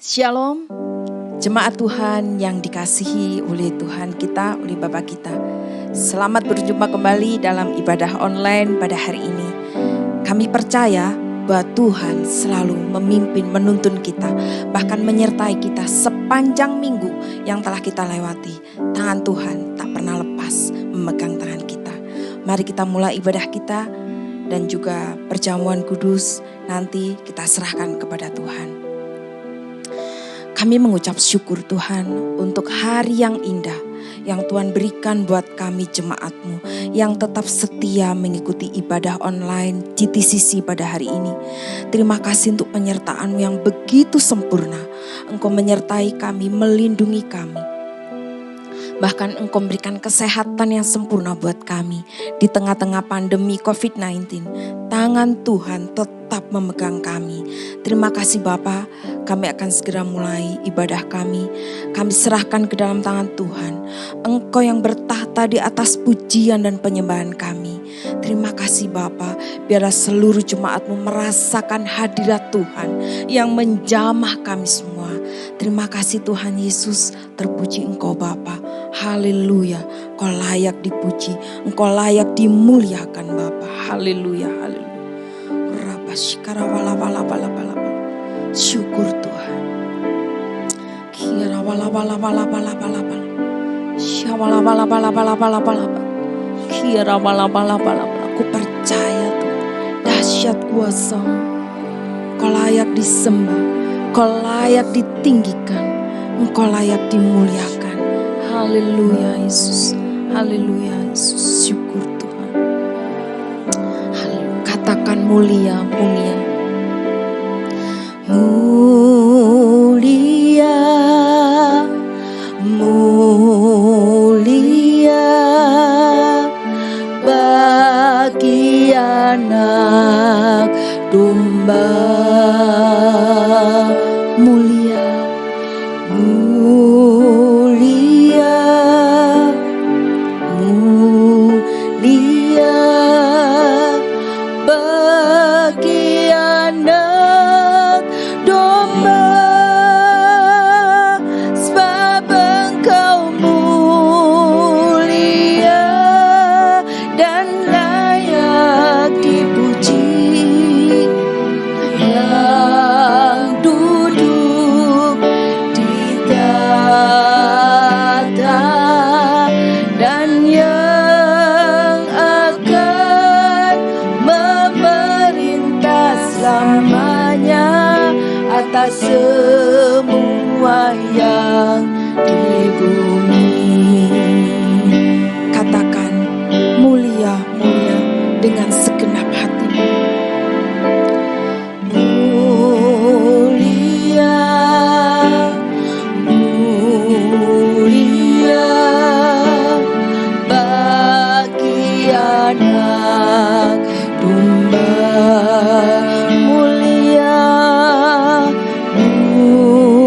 Shalom, jemaat Tuhan yang dikasihi oleh Tuhan kita, oleh Bapa kita. Selamat berjumpa kembali dalam ibadah online pada hari ini. Kami percaya bahwa Tuhan selalu memimpin, menuntun kita, bahkan menyertai kita sepanjang minggu yang telah kita lewati. Tangan Tuhan tak pernah lepas memegang tangan kita. Mari kita mulai ibadah kita dan juga perjamuan kudus nanti kita serahkan kepada Tuhan. Kami mengucap syukur Tuhan untuk hari yang indah yang Tuhan berikan buat kami jemaat-Mu yang tetap setia mengikuti ibadah online GTCC pada hari ini. Terima kasih untuk penyertaan-Mu yang begitu sempurna. Engkau menyertai kami, melindungi kami. Bahkan Engkau memberikan kesehatan yang sempurna buat kami di tengah-tengah pandemi COVID-19. Tangan Tuhan tetap memegang kami. Terima kasih Bapa, kami akan segera mulai ibadah kami. Kami serahkan ke dalam tangan Tuhan. Engkau yang bertahta di atas pujian dan penyembahan kami. Terima kasih Bapa, biarlah seluruh jemaat-Mu merasakan hadirat Tuhan yang menjamah kami semua. Terima kasih Tuhan Yesus, terpuji Engkau Bapa. Haleluya, Engkau layak dipuji, Engkau layak dimuliakan Bapa. Haleluya, haleluya. Syukur Tuhan. Kira wala wala wala wala wala wala. Syawala wala wala wala wala wala. Kira wala wala wala. Aku percaya Tuhan, dahsyat kuasa. Engkau layak disembah, Engkau layak ditinggikan, Engkau layak dimuliakan. Haleluya Yesus, haleluya Yesus. Syukur Tuhan. Haleluya. Katakan mulia, mulia. Mulia, mulia bagi anak domba. Mulia, mulia, mulia bagi anak domba, sebab Engkau mulia dan layak dipuji, yang duduk di tahta dan yang akan memerintah selamanya atas semua yang di bumi. Katakan mulia, mulia dengan segenap hatimu. Mulia, mulia bagi anak domba. Mulia,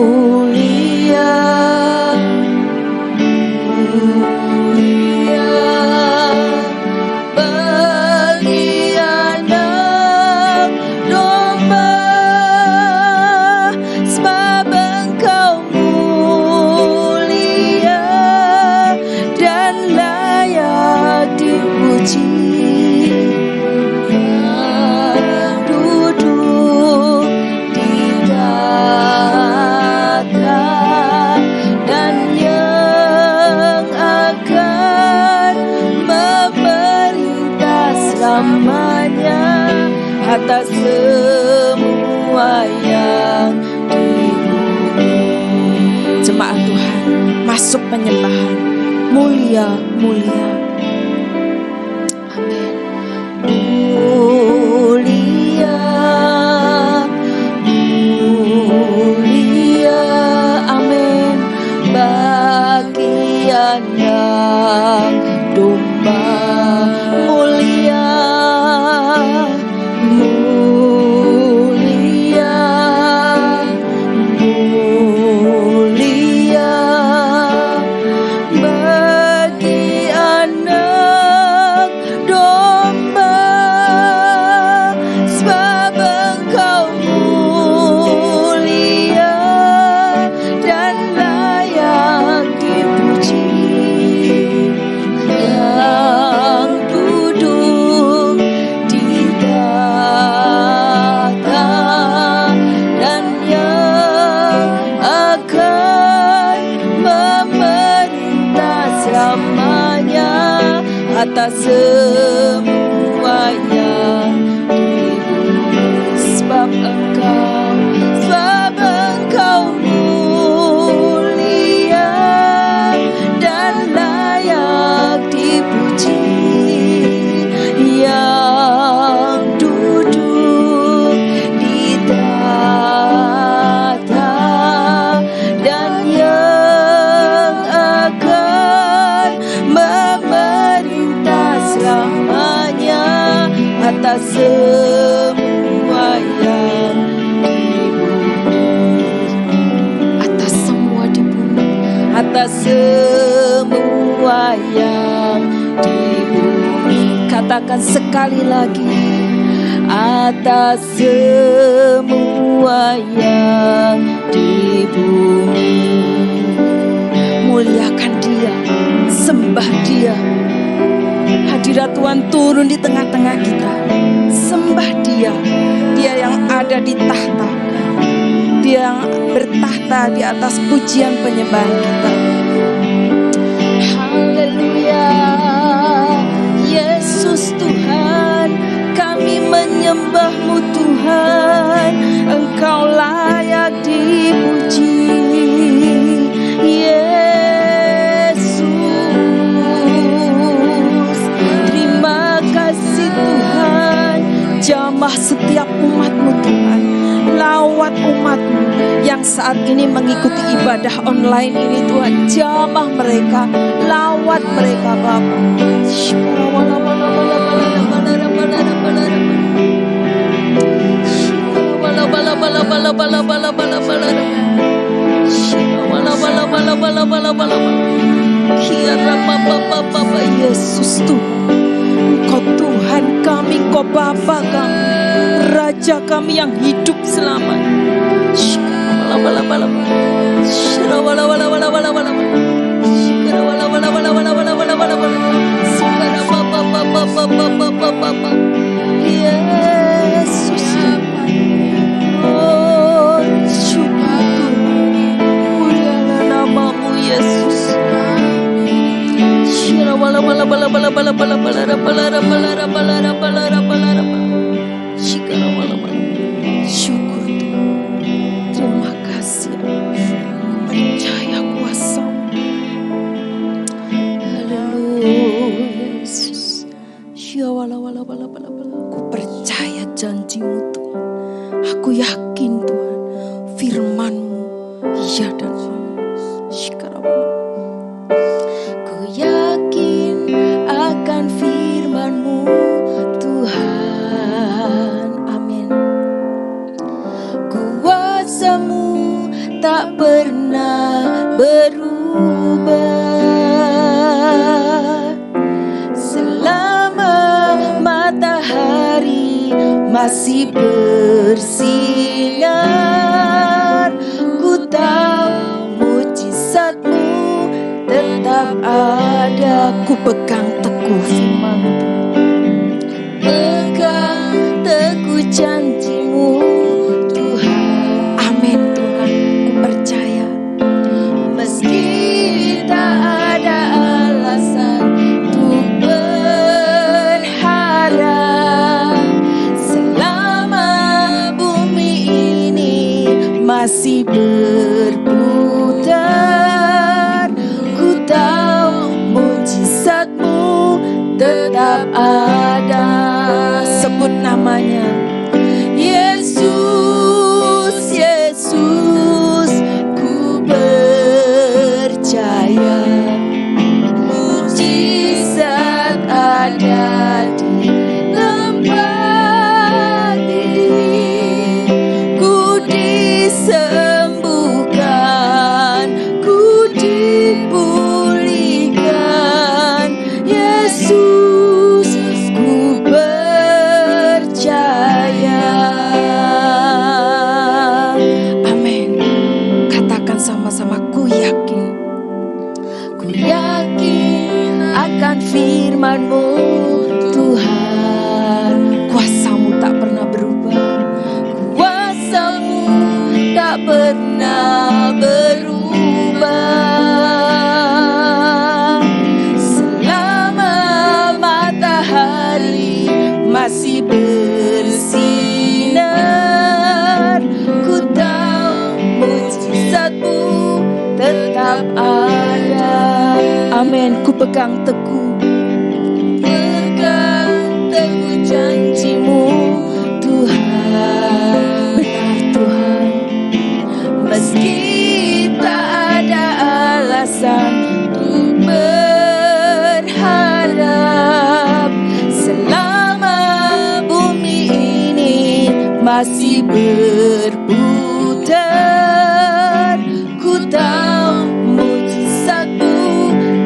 mulia, mulia bagi anak domba, sebab Engkau mulia dan layak dipuji, yang duduk di tahta dan yang akan memerintah selamanya atas semua yang di bumi. Jemaat Tuhan, masuk penyembahan. Mulia, mulia. Amin. Mulia, mulia, amin, bagi anak domba. Mulia, mulia, mulia bagi anak atas semua yang di bumi. Sebab engkau mulia dan layak dipuji, yang duduk di tahta dan yang akan memerintah selamanya atas semua yang di bumi. Atas semua di bumi, atas semua yang di bumi. Katakan sekali lagi, atas semua yang di bumi. Muliakan Dia, sembah Dia. Hadirat Tuhan turun di tengah-tengah kita. Sembah Dia, Dia yang ada di tahta, Dia yang bertahta di atas pujian penyembahan kita. Haleluya, Yesus Tuhan, kami menyembah-Mu Tuhan, Engkau layak dipuji. Yesus, terima kasih Tuhan, jamah setiap umat-Mu Tuhan, lawat umat-Mu yang saat ini mengikuti ibadah online ini Tuhan, jamah mereka, lawat mereka Bapa. Yesus Tuhan, Engkau Tuhan kami, Engkau Bapa kami, Raja kami yang hidup selamanya. Yesus, oh syukur Tuhan, mulialah nama-Mu Yesus. Syukur Tuhan, terima kasih, percaya kuasa. Haleluya Yesus. Aku percaya janji-Mu Tuhan, aku yakin Tuhan, firman-Mu iya dan amin. Ku yakin akan firman-Mu Tuhan, amin. Kuasa-Mu tak pernah berubah, selama matahari masih bersinar. Ku tahu mujizat-Mu tetap ada. Ku pegang teguh firman-Mu, pegang teguh janji-Mu Tuhan, amin Tuhan. Ku percaya meski tak ada alasan untuk berharap, selama bumi ini masih berputar, ku tahu mujizat-Mu tetap ada. Sebut namanya, Yesus, Yesus, ku percaya mujizat ada di tempat ini. Ku disembuhkan, ku dipulihkan. Yesus, ku percaya. Amin. Katakan sama-sama, ku yakin. Ku yakin akan firman-Mu Tuhan. Kuasa-Mu tak pernah berubah, kuasa-Mu tak pernah berubah, selama tetap ada. Amin. Ku pegang teguh janji-Mu, Tuhan. Benar Tuhan. Meski tak ada alasan untuk berharap, selama bumi ini masih berputar, ku tahu mujizat-Mu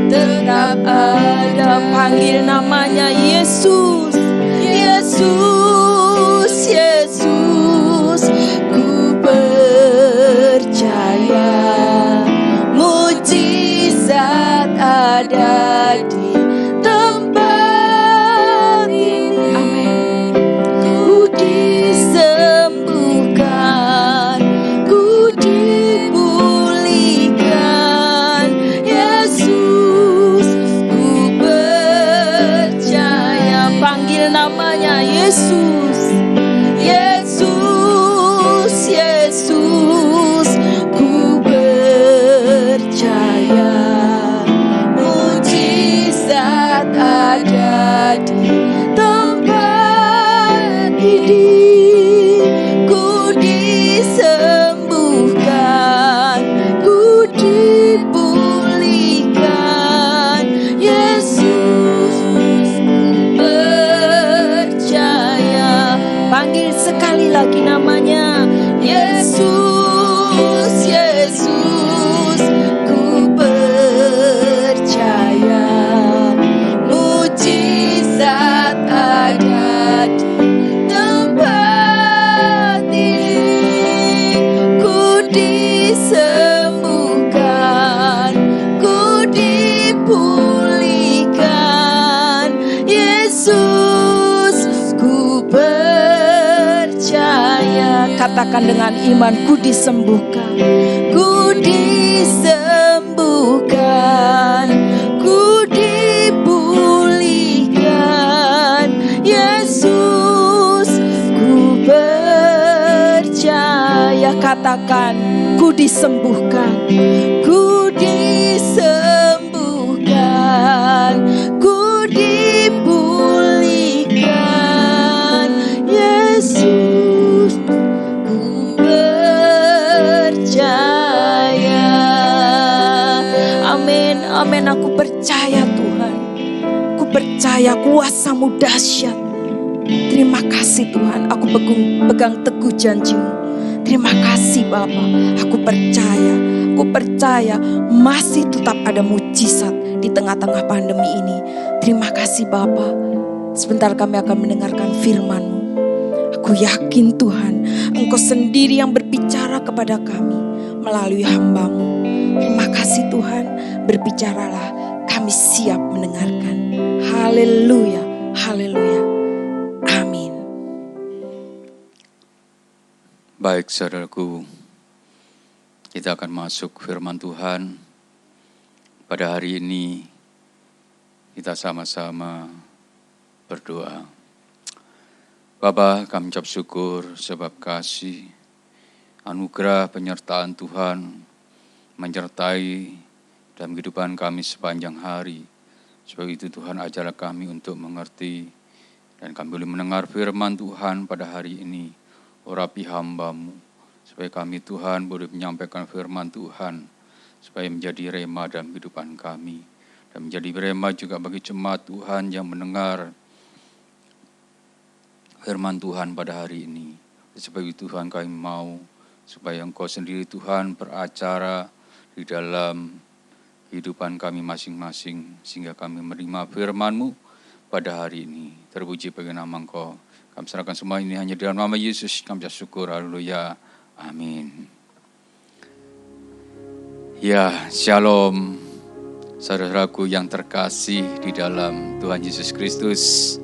tetap ada. Panggil namanya Yesus, Yesus, Yesus. Ku percaya mujizat ada di tempat ini. Amin. Ku disembuhkan, ku dipulihkan. Yesus, ku percaya. Panggil namanya Yesus, Yesus, Yesus. Ku percaya mujizat ada di tempat ini. Ku disembuhkan, ku dipulihkan. Yesus, percaya. Panggil sekali lagi namanya Yesus, Yesus. Ku percaya mujizat ada di tempat ini. Ku disembuhkan, ku dipulihkan. Yesus, ku percaya. Katakan dengan iman, ku disembuhkan, ku disembuhkan, ku dipulihkan. Yesus, ku percaya. Katakan, ku disembuhkan, ku disembuhkan, ku dipulihkan. Yesus, ku percaya. Amin, amin. Aku percaya Tuhan, ku percaya kuasa-Mu dahsyat. Terima kasih Tuhan, aku pegang teguh janji-Mu. Terima kasih Bapa, aku percaya masih tetap ada mujizat di tengah-tengah pandemi ini. Terima kasih Bapa. Sebentar kami akan mendengarkan firman-Mu. Aku yakin Tuhan, Engkau sendiri yang berbicara kepada kami melalui hamba-Mu. Terima kasih Tuhan, berbicaralah, kami siap mendengarkan. Haleluya, haleluya. Amin. Baik saudaraku, kita akan masuk firman Tuhan. Pada hari ini kita sama-sama berdoa. Bapa, kami ucap syukur sebab kasih, anugerah penyertaan Tuhan menyertai dalam kehidupan kami sepanjang hari. Sebab itu Tuhan ajarlah kami untuk mengerti dan kami boleh mendengar firman Tuhan pada hari ini. Urapi hamba-Mu, supaya kami Tuhan boleh menyampaikan firman Tuhan, supaya menjadi rema dalam kehidupan kami. Dan menjadi rema juga bagi jemaat Tuhan yang mendengar firman Tuhan pada hari ini. Sebab itu Tuhan kami mau, supaya Engkau sendiri Tuhan beracara di dalam kehidupan kami masing-masing, sehingga kami menerima firman-Mu pada hari ini. Terpuji bagi nama Engkau. Kami serahkan semua ini hanya dalam nama Yesus. Kami bersyukur. Haleluya. Amin. Ya, shalom saudaraku yang terkasih di dalam Tuhan Yesus Kristus.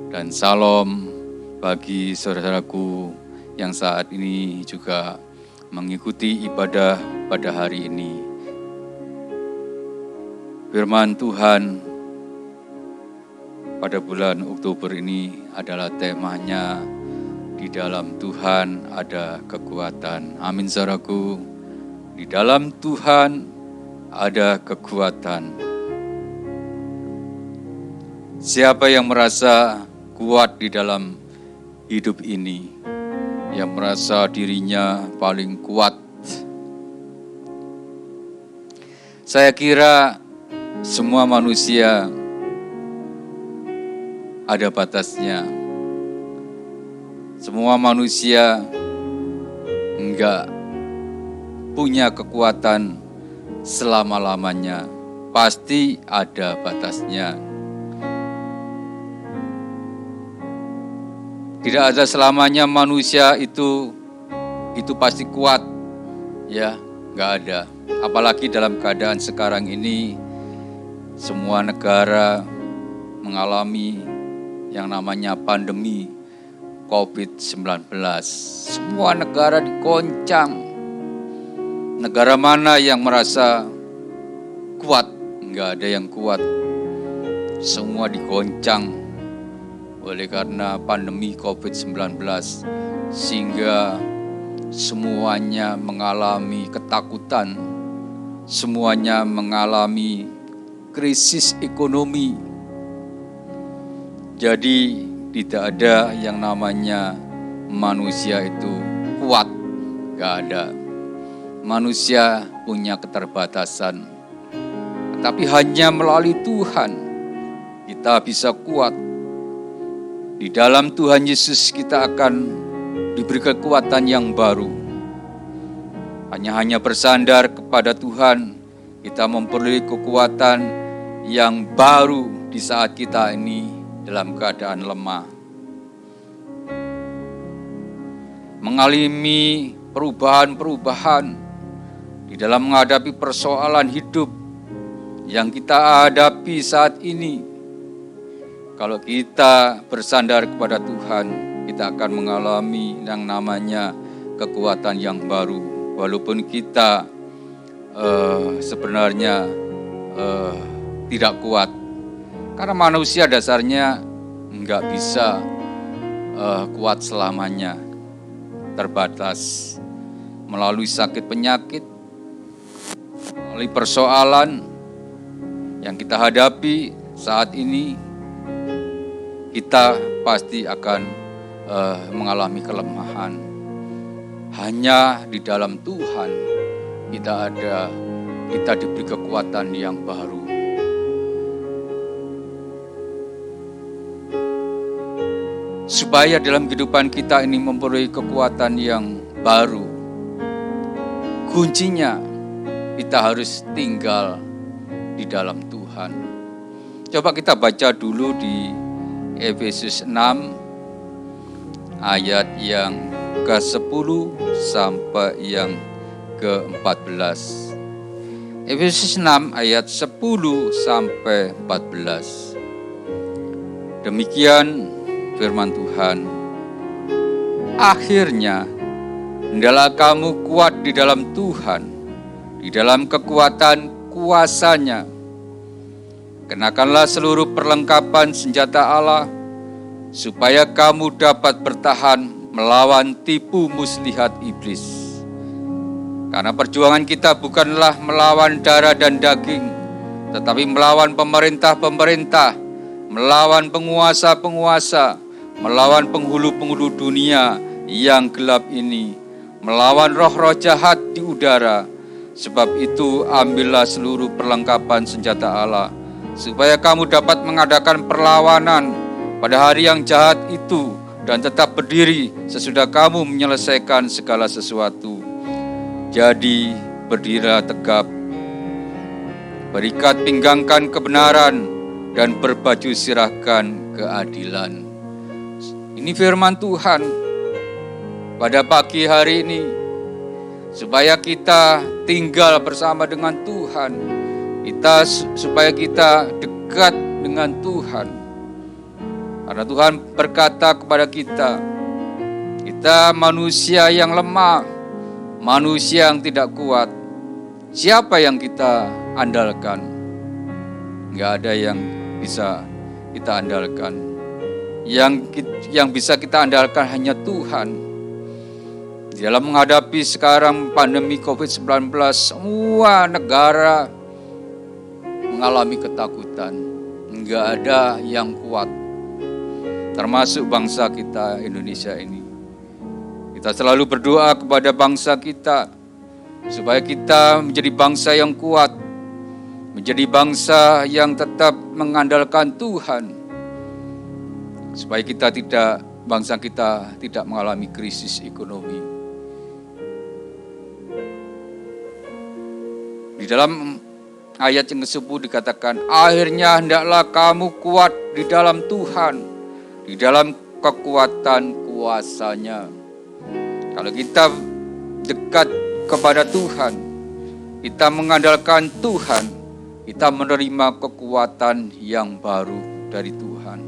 Dan salam bagi saudaraku yang saat ini juga mengikuti ibadah pada hari ini. Firman Tuhan pada bulan Oktober ini adalah temanya, di dalam Tuhan ada kekuatan. Amin saudaraku. Di dalam Tuhan ada kekuatan. Siapa yang merasa kuat di dalam hidup ini, yang merasa dirinya paling kuat? Saya kira semua manusia ada batasnya. Semua manusia enggak punya kekuatan selama-lamanya. Pasti ada batasnya. Tidak ada selamanya manusia itu pasti kuat. Ya, enggak ada. Apalagi dalam keadaan sekarang ini, semua negara mengalami yang namanya pandemi COVID-19. Semua negara dikoncang. Negara mana yang merasa kuat? Enggak ada yang kuat. Semua dikoncang oleh karena pandemi COVID-19, sehingga semuanya mengalami ketakutan, semuanya mengalami krisis ekonomi. Jadi tidak ada yang namanya manusia itu kuat, gak ada. Manusia punya keterbatasan, tapi hanya melalui Tuhan kita bisa kuat. Di dalam Tuhan Yesus kita akan diberi kekuatan yang baru. Hanya bersandar kepada Tuhan, kita memperoleh kekuatan yang baru di saat kita ini dalam keadaan lemah. Mengalami perubahan-perubahan di dalam menghadapi persoalan hidup yang kita hadapi saat ini. Kalau kita bersandar kepada Tuhan, kita akan mengalami yang namanya kekuatan yang baru. Walaupun kita sebenarnya tidak kuat. Karena manusia dasarnya enggak bisa kuat selamanya. Terbatas melalui sakit penyakit, melalui persoalan yang kita hadapi saat ini, kita pasti akan mengalami kelemahan. Hanya di dalam Tuhan kita diberi kekuatan yang baru. Supaya dalam kehidupan kita ini memperoleh kekuatan yang baru, kuncinya kita harus tinggal di dalam Tuhan. Coba kita baca dulu di Efesus 6 ayat yang ke-10 sampai yang ke-14. Efesus 6 ayat 10 sampai 14. Demikian firman Tuhan. Akhirnya, hendaklah kamu kuat di dalam Tuhan, di dalam kekuatan kuasa-Nya. Kenakanlah seluruh perlengkapan senjata Allah, supaya kamu dapat bertahan melawan tipu muslihat iblis. Karena perjuangan kita bukanlah melawan darah dan daging, tetapi melawan pemerintah-pemerintah, melawan penguasa-penguasa, melawan penghulu-penghulu dunia yang gelap ini, melawan roh-roh jahat di udara. Sebab itu ambillah seluruh perlengkapan senjata Allah, supaya kamu dapat mengadakan perlawanan pada hari yang jahat itu dan tetap berdiri sesudah kamu menyelesaikan segala sesuatu. Jadi berdirilah tegap, berikat pinggangkan kebenaran dan berbaju sirahkan keadilan. Ini firman Tuhan pada pagi hari ini, supaya kita tinggal bersama dengan Tuhan, supaya kita dekat dengan Tuhan. Karena Tuhan berkata kepada kita manusia yang lemah, manusia yang tidak kuat. Siapa yang kita andalkan? Enggak ada yang bisa kita andalkan. Yang bisa kita andalkan hanya Tuhan. Di dalam menghadapi sekarang pandemi COVID-19, semua negara mengalami ketakutan. Enggak ada yang kuat, termasuk bangsa kita Indonesia ini. Kita selalu berdoa kepada bangsa kita, supaya kita menjadi bangsa yang kuat, menjadi bangsa yang tetap mengandalkan Tuhan, supaya bangsa kita tidak mengalami krisis ekonomi. Di dalam ayat yang ke-10 dikatakan, akhirnya hendaklah kamu kuat di dalam Tuhan, di dalam kekuatan kuasa-Nya. Kalau kita dekat kepada Tuhan, kita mengandalkan Tuhan, kita menerima kekuatan yang baru dari Tuhan.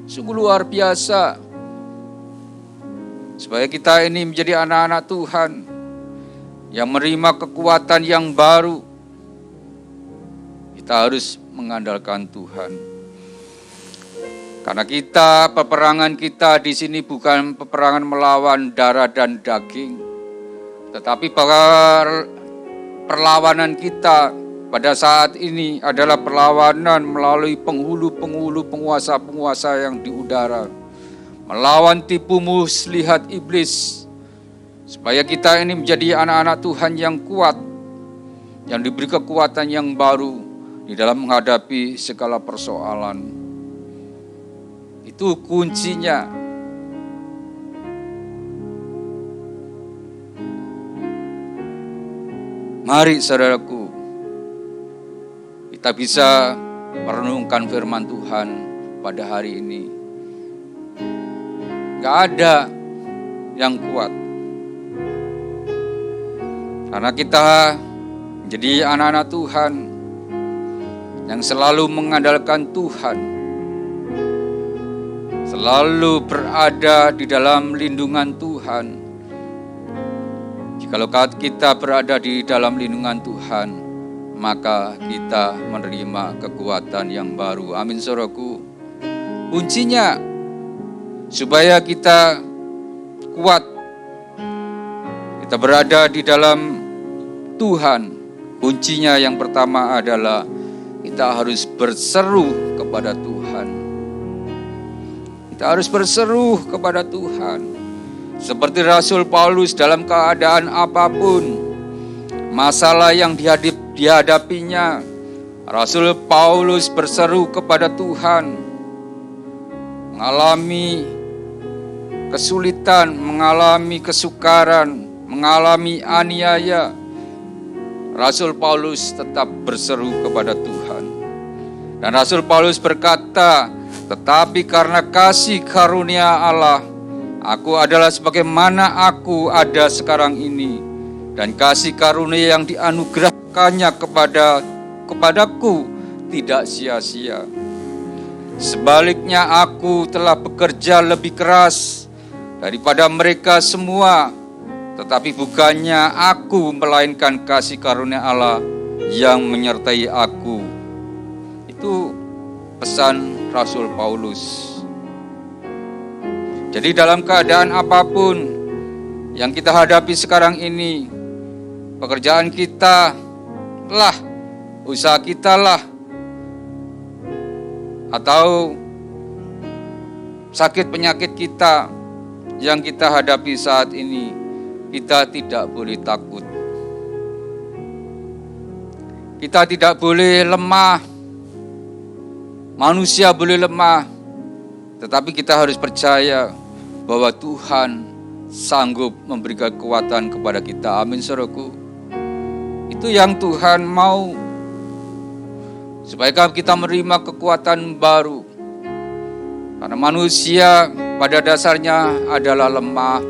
Sungguh luar biasa. Supaya kita ini menjadi anak-anak Tuhan yang menerima kekuatan yang baru, kita harus mengandalkan Tuhan. Karena peperangan kita di sini bukan peperangan melawan darah dan daging, tetapi perlawanan kita pada saat ini adalah perlawanan melalui penghulu-penghulu, penguasa-penguasa yang di udara, melawan tipu muslihat iblis, supaya kita ini menjadi anak-anak Tuhan yang kuat, yang diberi kekuatan yang baru di dalam menghadapi segala persoalan. Itu kuncinya. Mari saudaraku, kita bisa merenungkan firman Tuhan pada hari ini. Gak ada yang kuat, karena kita menjadi anak-anak Tuhan yang selalu mengandalkan Tuhan, selalu berada di dalam lindungan Tuhan. Jikalau kita berada di dalam lindungan Tuhan, maka kita menerima kekuatan yang baru. Amin, saudaraku. Kuncinya supaya kita kuat, kita berada di dalam Tuhan. Kuncinya yang pertama adalah kita harus berseru kepada Tuhan. Kita harus berseru kepada Tuhan. Seperti Rasul Paulus, dalam keadaan apapun, masalah yang dihadapinya, Rasul Paulus berseru kepada Tuhan, mengalami kesulitan, mengalami kesukaran, mengalami aniaya. Rasul Paulus tetap berseru kepada Tuhan. Dan Rasul Paulus berkata, tetapi karena kasih karunia Allah, aku adalah sebagaimana aku ada sekarang ini, dan kasih karunia yang dianugerahkannya kepadaku tidak sia-sia. Sebaliknya aku telah bekerja lebih keras daripada mereka semua, tetapi bukannya aku, melainkan kasih karunia Allah yang menyertai aku. Itu pesan Rasul Paulus. Jadi dalam keadaan apapun yang kita hadapi sekarang ini, pekerjaan kita lah, usaha kita lah, atau sakit penyakit kita yang kita hadapi saat ini, kita tidak boleh takut. Kita tidak boleh lemah. Manusia boleh lemah, tetapi kita harus percaya bahwa Tuhan sanggup memberikan kekuatan kepada kita. Amin, saudaraku. Itu yang Tuhan mau, supaya kita menerima kekuatan baru. Karena manusia pada dasarnya adalah lemah.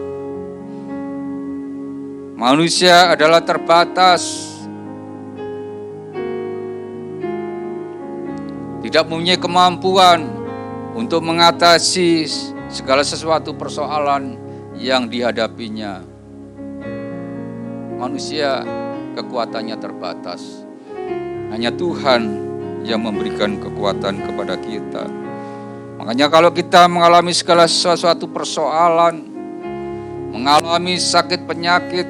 Manusia adalah terbatas, tidak mempunyai kemampuan untuk mengatasi segala sesuatu persoalan yang dihadapinya. Manusia kekuatannya terbatas. Hanya Tuhan yang memberikan kekuatan kepada kita. Makanya kalau kita mengalami segala sesuatu persoalan, mengalami sakit penyakit,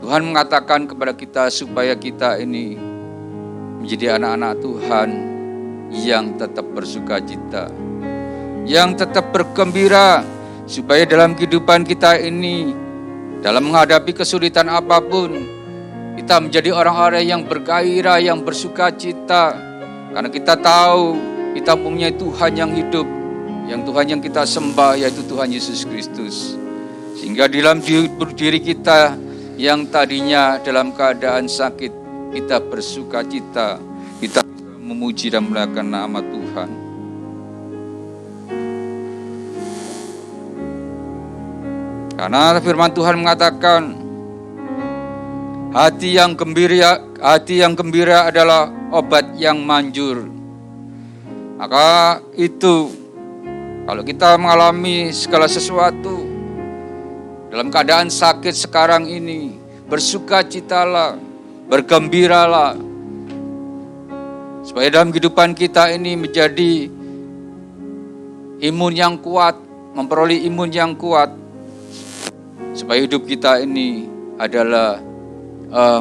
Tuhan mengatakan kepada kita supaya kita ini menjadi anak-anak Tuhan yang tetap bersukacita, yang tetap bergembira, supaya dalam kehidupan kita ini, dalam menghadapi kesulitan apapun, kita menjadi orang-orang yang bergairah, yang bersukacita, karena kita tahu kita punya Tuhan yang hidup, yang Tuhan yang kita sembah, yaitu Tuhan Yesus Kristus. Sehingga dalam diri kita yang tadinya dalam keadaan sakit, kita bersukacita, kita memuji dan memuliakan nama Tuhan. Karena firman Tuhan mengatakan, hati yang gembira adalah obat yang manjur. Maka itu, kalau kita mengalami segala sesuatu dalam keadaan sakit sekarang ini, bersukacitalah, bergembiralah, supaya dalam kehidupan kita ini menjadi imun yang kuat, memperoleh imun yang kuat, supaya hidup kita ini adalah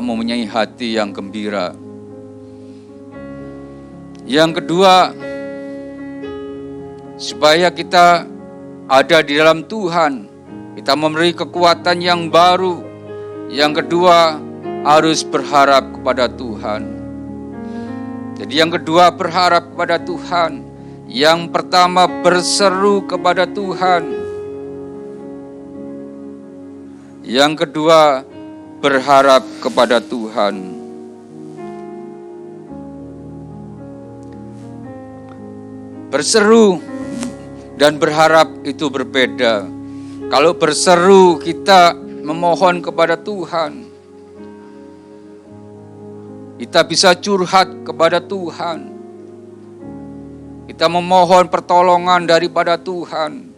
mempunyai hati yang gembira. Yang kedua, supaya kita ada di dalam Tuhan, kita memberi kekuatan yang baru. Yang kedua, harus berharap kepada Tuhan. Jadi yang kedua, berharap kepada Tuhan. Yang pertama, berseru kepada Tuhan. Yang kedua, berharap kepada Tuhan. Berseru dan berharap itu berbeda. Kalau berseru, kita memohon kepada Tuhan. Kita bisa curhat kepada Tuhan. Kita memohon pertolongan daripada Tuhan.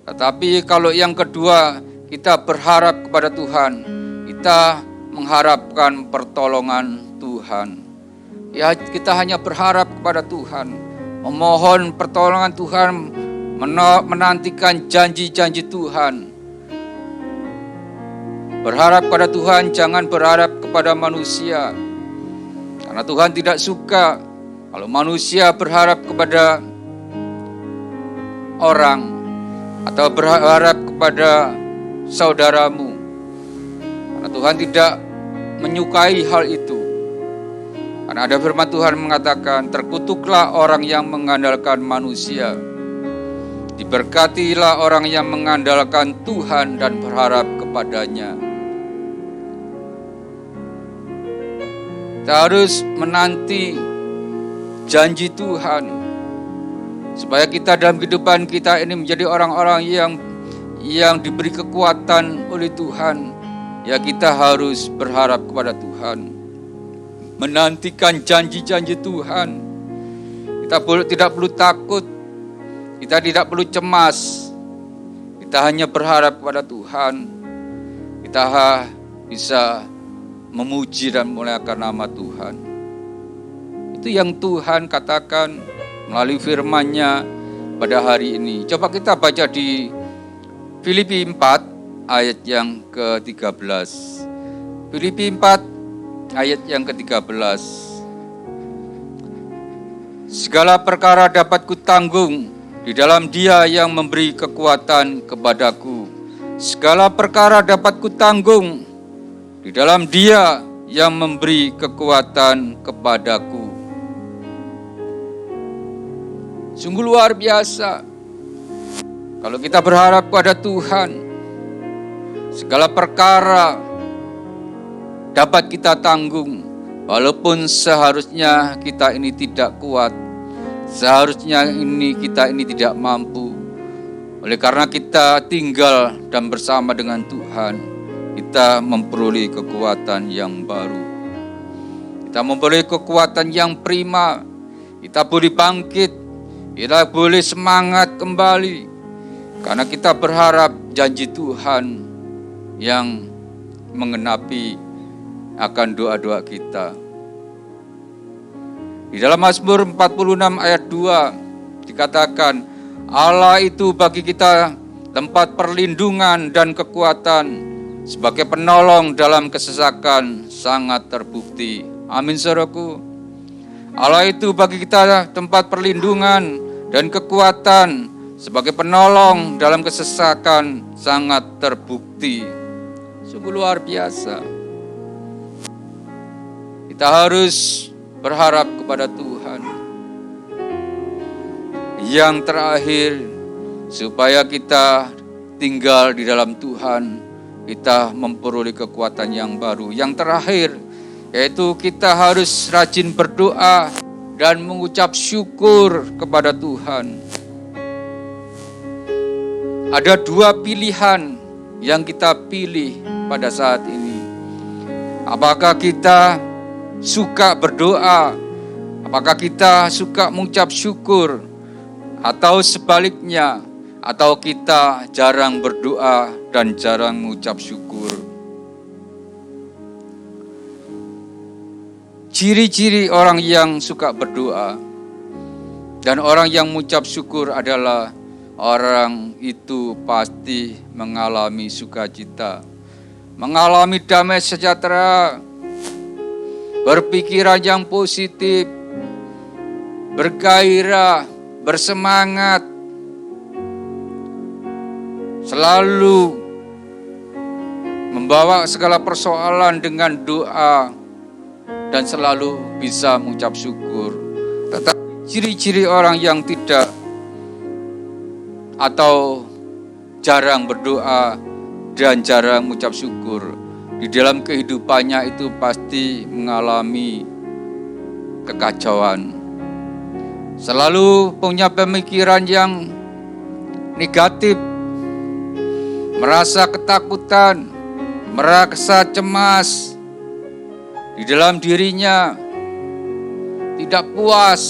Tetapi kalau yang kedua, kita berharap kepada Tuhan. Kita mengharapkan pertolongan Tuhan. Ya, kita hanya berharap kepada Tuhan. Memohon pertolongan Tuhan, menantikan janji-janji Tuhan. Berharap pada Tuhan, jangan berharap kepada manusia. Karena Tuhan tidak suka kalau manusia berharap kepada orang atau berharap kepada saudaramu. Karena Tuhan tidak menyukai hal itu. Karena ada firman Tuhan mengatakan, terkutuklah orang yang mengandalkan manusia. Diberkatilah orang yang mengandalkan Tuhan dan berharap kepadanya. Kita harus menanti janji Tuhan, supaya kita dalam kehidupan kita ini menjadi orang-orang yang diberi kekuatan oleh Tuhan. Ya, kita harus berharap kepada Tuhan, menantikan janji-janji Tuhan. Kita tidak perlu takut, kita tidak perlu cemas. Kita hanya berharap kepada Tuhan. Kita bisa memuji dan memuliakan nama Tuhan. Itu yang Tuhan katakan melalui firman-Nya pada hari ini. Coba kita baca di Filipi 4 ayat yang ke-13. Filipi 4 ayat yang ke-13. Segala perkara dapat kutanggung di dalam Dia yang memberi kekuatan kepadaku. Segala perkara dapat kutanggung di dalam Dia yang memberi kekuatan kepadaku. Sungguh luar biasa. Kalau kita berharap pada Tuhan, segala perkara dapat kita tanggung. Walaupun seharusnya kita ini tidak kuat, seharusnya kita ini tidak mampu. Oleh karena kita tinggal dan bersama dengan Tuhan, kita memperoleh kekuatan yang baru. Kita memperoleh kekuatan yang prima. Kita boleh bangkit. Kita boleh semangat kembali. Karena kita berharap janji Tuhan yang mengenapi akan doa-doa kita. Di dalam Mazmur 46 ayat 2 dikatakan, Allah itu bagi kita tempat perlindungan dan kekuatan, sebagai penolong dalam kesesakan sangat terbukti. Amin, saudaraku. Allah itu bagi kita tempat perlindungan dan kekuatan, sebagai penolong dalam kesesakan sangat terbukti. Sungguh luar biasa. Kita harus berharap kepada Tuhan. Yang terakhir, supaya kita tinggal di dalam Tuhan, kita memperoleh kekuatan yang baru. Yang terakhir, yaitu kita harus rajin berdoa dan mengucap syukur kepada Tuhan. Ada dua pilihan yang kita pilih pada saat ini. Apakah kita suka berdoa? Apakah kita suka mengucap syukur? Atau sebaliknya, atau kita jarang berdoa dan jarang mengucap syukur? Ciri-ciri orang yang suka berdoa dan orang yang mengucap syukur adalah orang itu pasti mengalami sukacita, mengalami damai sejahtera, berpikiran yang positif, bergairah, bersemangat, selalu membawa segala persoalan dengan doa dan selalu bisa mengucap syukur. Tetapi ciri-ciri orang yang tidak atau jarang berdoa dan jarang mengucap syukur, di dalam kehidupannya itu pasti mengalami kekacauan. Selalu punya pemikiran yang negatif, merasa ketakutan, merasa cemas di dalam dirinya, tidak puas.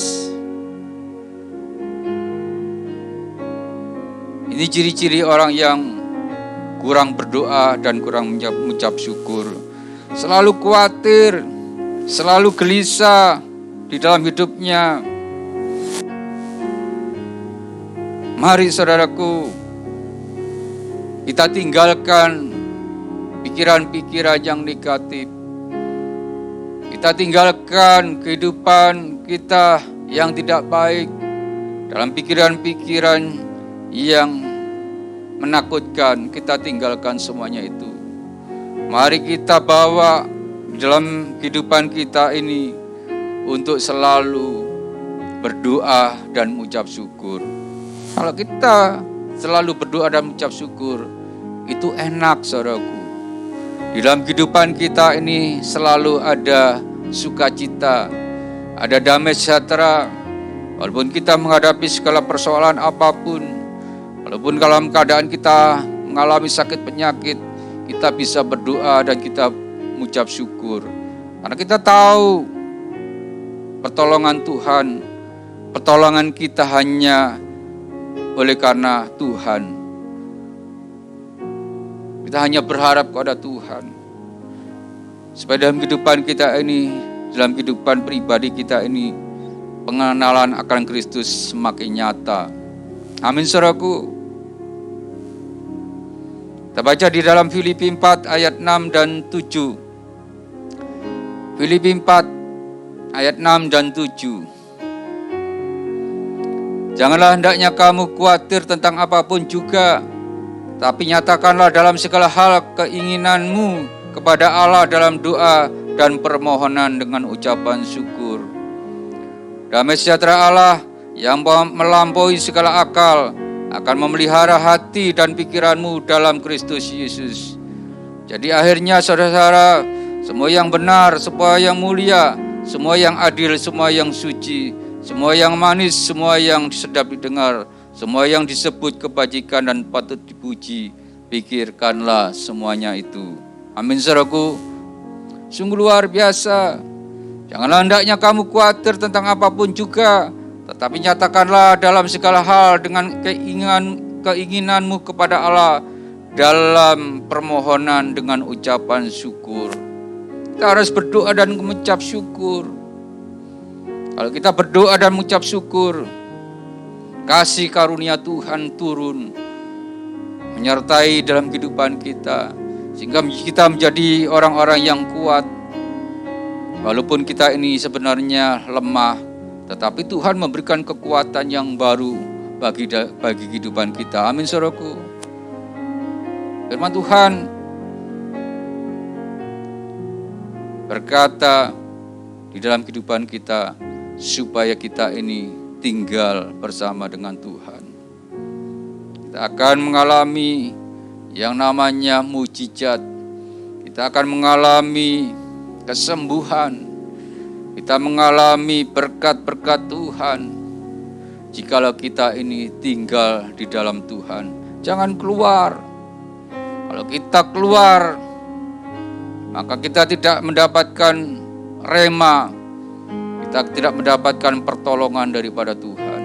Ini ciri-ciri orang yang kurang berdoa dan kurang mengucap syukur. Selalu khawatir, selalu gelisah di dalam hidupnya. Mari saudaraku, kita tinggalkan pikiran-pikiran yang negatif. Kita tinggalkan kehidupan kita yang tidak baik dalam pikiran-pikiran yang menakutkan. Kita tinggalkan semuanya itu. Mari kita bawa dalam kehidupan kita ini untuk selalu berdoa dan mengucap syukur. Kalau kita selalu berdoa dan mengucap syukur, itu enak, saudaraku. Di dalam kehidupan kita ini selalu ada sukacita, ada damai sejahtera. Walaupun kita menghadapi segala persoalan apapun, walaupun dalam keadaan kita mengalami sakit penyakit, kita bisa berdoa dan kita mengucap syukur. Karena kita tahu pertolongan Tuhan, pertolongan kita hanya oleh karena Tuhan. Kita hanya berharap kepada Tuhan. Supaya dalam kehidupan kita ini, dalam kehidupan pribadi kita ini, pengenalan akan Kristus semakin nyata. Amin, saudaraku. Kita baca di dalam Filipi 4 ayat 6 dan 7. Filipi 4 ayat 6 dan 7. Janganlah hendaknya kamu khawatir tentang apapun juga, tapi nyatakanlah dalam segala hal keinginanmu kepada Allah dalam doa dan permohonan dengan ucapan syukur. Damai sejahtera Allah yang melampaui segala akal akan memelihara hati dan pikiranmu dalam Kristus Yesus. Jadi akhirnya saudara-saudara, semua yang benar, semua yang mulia, semua yang adil, semua yang suci, semua yang manis, semua yang sedap didengar, semua yang disebut kebajikan dan patut dipuji, pikirkanlah semuanya itu. Amin, saudaraku. Sungguh luar biasa. Janganlah hendaknya kamu khawatir tentang apapun juga, tetapi nyatakanlah dalam segala hal dengan keinginanmu kepada Allah dalam permohonan dengan ucapan syukur. Kita harus berdoa dan mengucap syukur. Kalau kita berdoa dan mengucap syukur, kasih karunia Tuhan turun menyertai dalam kehidupan kita. Sehingga kita menjadi orang-orang yang kuat. Walaupun kita ini sebenarnya lemah, tetapi Tuhan memberikan kekuatan yang baru bagi kehidupan kita. Amin, saudaraku. Firman Tuhan berkata di dalam kehidupan kita, supaya kita ini tinggal bersama dengan Tuhan. Kita akan mengalami yang namanya mujizat. Kita akan mengalami kesembuhan. Kita mengalami berkat-berkat Tuhan. Jikalau kita ini tinggal di dalam Tuhan. Jangan keluar. Kalau kita keluar, maka kita tidak mendapatkan rema. Kita tidak mendapatkan pertolongan daripada Tuhan.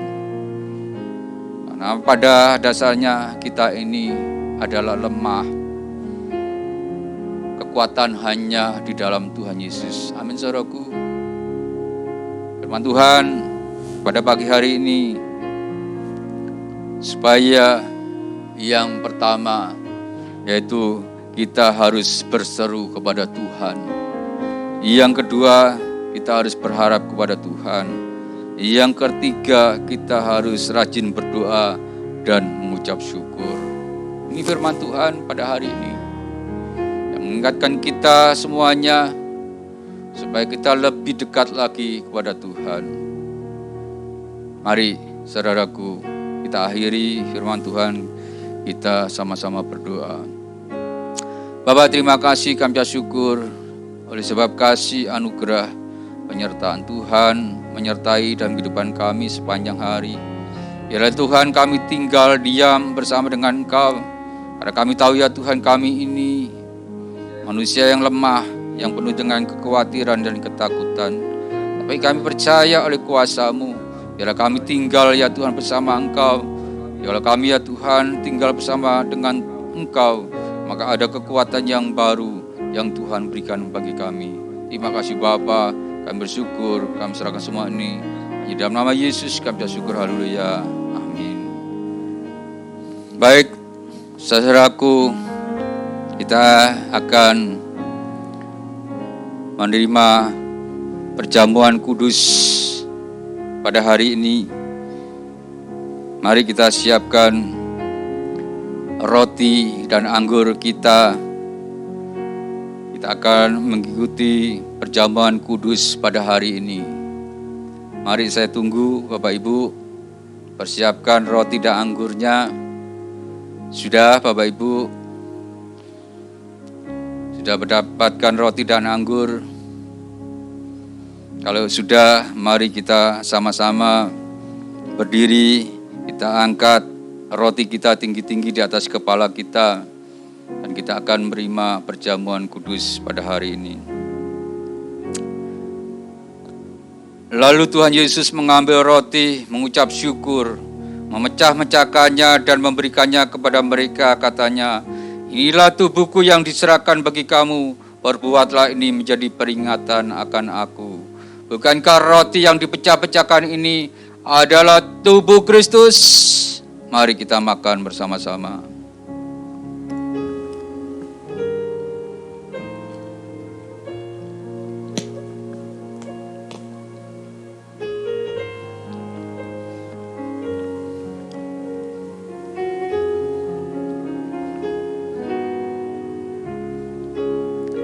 Karena pada dasarnya kita ini adalah lemah. Kekuatan hanya di dalam Tuhan Yesus. Amin, saudaraku. Firman Tuhan pada pagi hari ini, supaya yang pertama yaitu kita harus berseru kepada Tuhan. Yang kedua, kita harus berharap kepada Tuhan. Yang ketiga, kita harus rajin berdoa dan mengucap syukur. Ini firman Tuhan pada hari ini yang mengingatkan kita semuanya supaya kita lebih dekat lagi kepada Tuhan. Mari saudaraku, kita akhiri firman Tuhan, kita sama-sama berdoa. Bapa, terima kasih, kami syukur oleh sebab kasih anugerah penyertaan Tuhan menyertai dalam kehidupan kami sepanjang hari. Biarlah Tuhan kami tinggal diam bersama dengan Engkau. Karena kami tahu ya Tuhan, kami ini manusia yang lemah, yang penuh dengan kekhawatiran dan ketakutan. Tapi kami percaya oleh kuasa-Mu. Biarlah kami tinggal ya Tuhan bersama Engkau. Biarlah kami ya Tuhan tinggal bersama dengan Engkau. Maka ada kekuatan yang baru yang Tuhan berikan bagi kami. Terima kasih Bapa, kami bersyukur, kami serahkan semua ini. Di dalam nama Yesus kami bersyukur, haleluya, amin. Baik, saudaraku, kita akan menerima perjamuan kudus pada hari ini. Mari kita siapkan roti dan anggur kita. Kita akan mengikuti perjamuan kudus pada hari ini. Mari saya tunggu Bapak Ibu persiapkan roti dan anggurnya. Sudah Bapak Ibu? Sudah mendapatkan roti dan anggur? Kalau sudah, mari kita sama-sama berdiri. Kita angkat roti kita tinggi-tinggi di atas kepala kita. Dan kita akan menerima perjamuan kudus pada hari ini. Lalu Tuhan Yesus mengambil roti, mengucap syukur, memecah-mecahkannya dan memberikannya kepada mereka, katanya, inilah tubuhku yang diserahkan bagi kamu, perbuatlah ini menjadi peringatan akan aku. Bukankah roti yang dipecah-pecahkan ini adalah tubuh Kristus? Mari kita makan bersama-sama.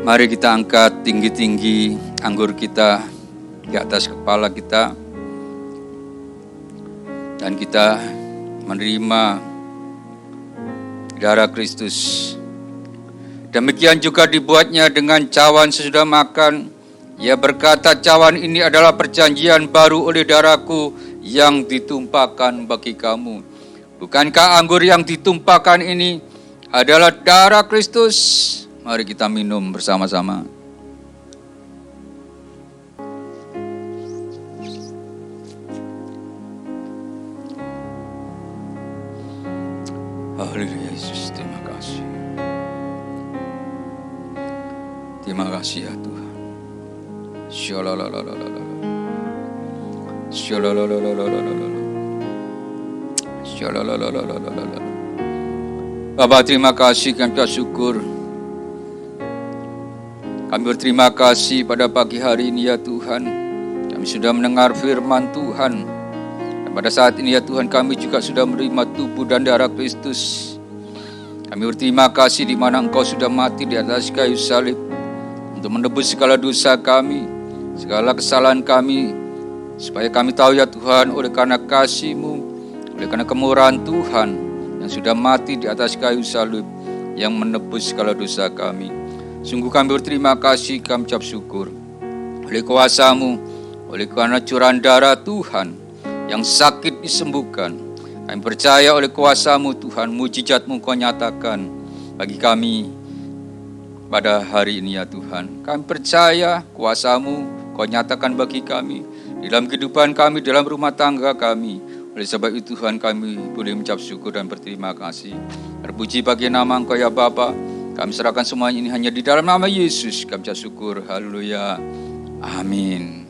Mari kita angkat tinggi-tinggi anggur kita di atas kepala kita. Dan kita menerima darah Kristus. Demikian juga dibuatnya dengan cawan sesudah makan. Ia berkata, cawan ini adalah perjanjian baru oleh darahku yang ditumpahkan bagi kamu. Bukankah anggur yang ditumpahkan ini adalah darah Kristus? Mari kita minum bersama-sama. Haleluya Yesus, terima kasih. Terima kasih ya Tuhan. Shalalalalala. Shalalalalala. Shalalalalala. Bapa, terima kasih, kami syukur. Kami berterima kasih pada pagi hari ini ya Tuhan. Kami sudah mendengar firman Tuhan. Dan pada saat ini ya Tuhan, kami juga sudah menerima tubuh dan darah Kristus. Kami berterima kasih di mana Engkau sudah mati di atas kayu salib untuk menebus segala dosa kami, segala kesalahan kami, supaya kami tahu ya Tuhan, oleh karena kasih-Mu, oleh karena kemurahan Tuhan yang sudah mati di atas kayu salib yang menebus segala dosa kami. Sungguh kami berterima kasih, kami ucap syukur. Oleh kuasa-Mu, oleh karena curahan darah Tuhan yang sakit disembuhkan, kami percaya oleh kuasa-Mu Tuhan, mujizat-Mu Kau nyatakan bagi kami pada hari ini ya Tuhan. Kami percaya kuasa-Mu Kau nyatakan bagi kami, di dalam kehidupan kami, dalam rumah tangga kami. Oleh sebab itu Tuhan, kami boleh mengucap syukur dan berterima kasih. Terpuji bagi nama Engkau ya Bapa. Kami serahkan semuanya ini hanya di dalam nama Yesus. Kami ucap syukur. Haleluya. Amin.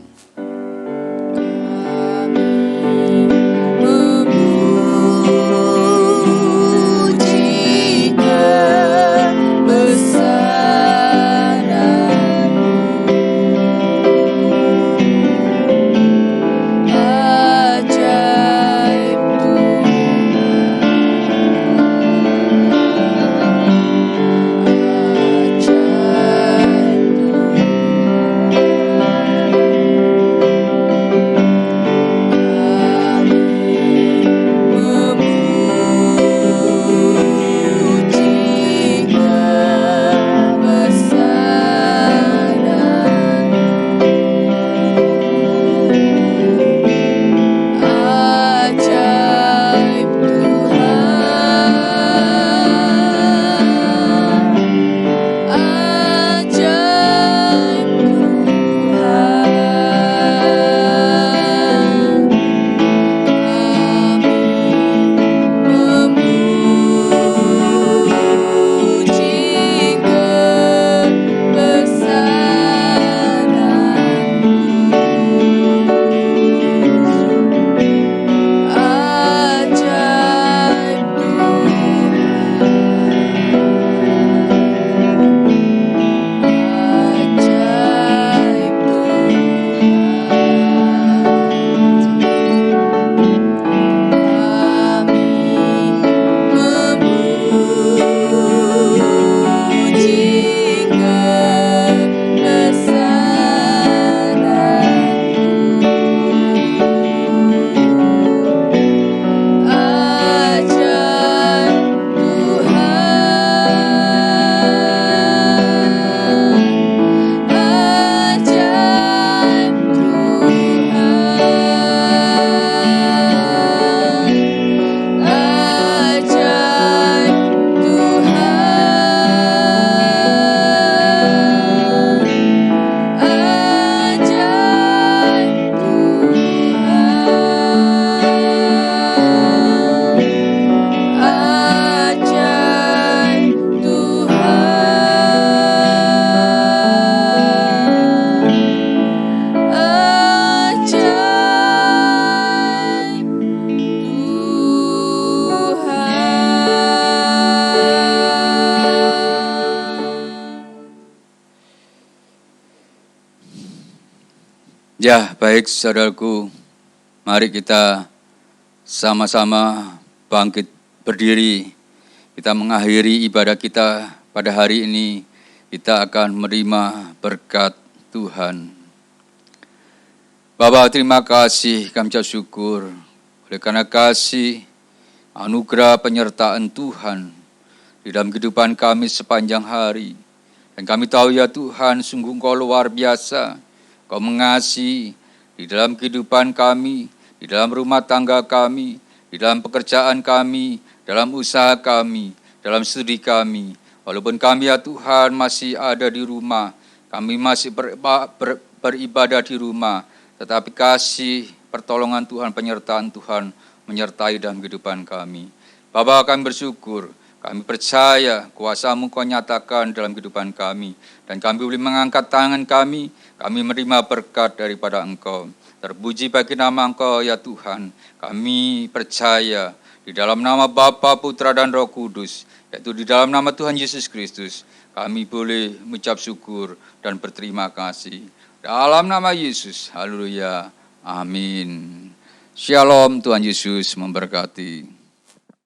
Ya, baik saudaraku, mari kita sama-sama bangkit berdiri. Kita mengakhiri ibadah kita pada hari ini. Kita akan menerima berkat Tuhan. Bapa, terima kasih, kami ucap syukur oleh karena kasih, anugerah penyertaan Tuhan di dalam kehidupan kami sepanjang hari. Dan kami tahu ya Tuhan, sungguh Engkau luar biasa. Kau mengasihi di dalam kehidupan kami, di dalam rumah tangga kami, di dalam pekerjaan kami, dalam usaha kami, dalam studi kami. Walaupun kami ya Tuhan masih ada di rumah, kami masih beribadah di rumah, tetapi kasih, pertolongan Tuhan, penyertaan Tuhan menyertai dalam kehidupan kami. Bapa, kami bersyukur. Kami percaya kuasa-Mu Kau nyatakan dalam kehidupan kami. Dan kami boleh mengangkat tangan kami menerima berkat daripada Engkau. Terpuji bagi nama Engkau ya Tuhan. Kami percaya di dalam nama Bapa, Putra dan Roh Kudus, yaitu di dalam nama Tuhan Yesus Kristus, kami boleh mengucap syukur dan berterima kasih. Dalam nama Yesus, haleluya, amin. Shalom, Tuhan Yesus memberkati.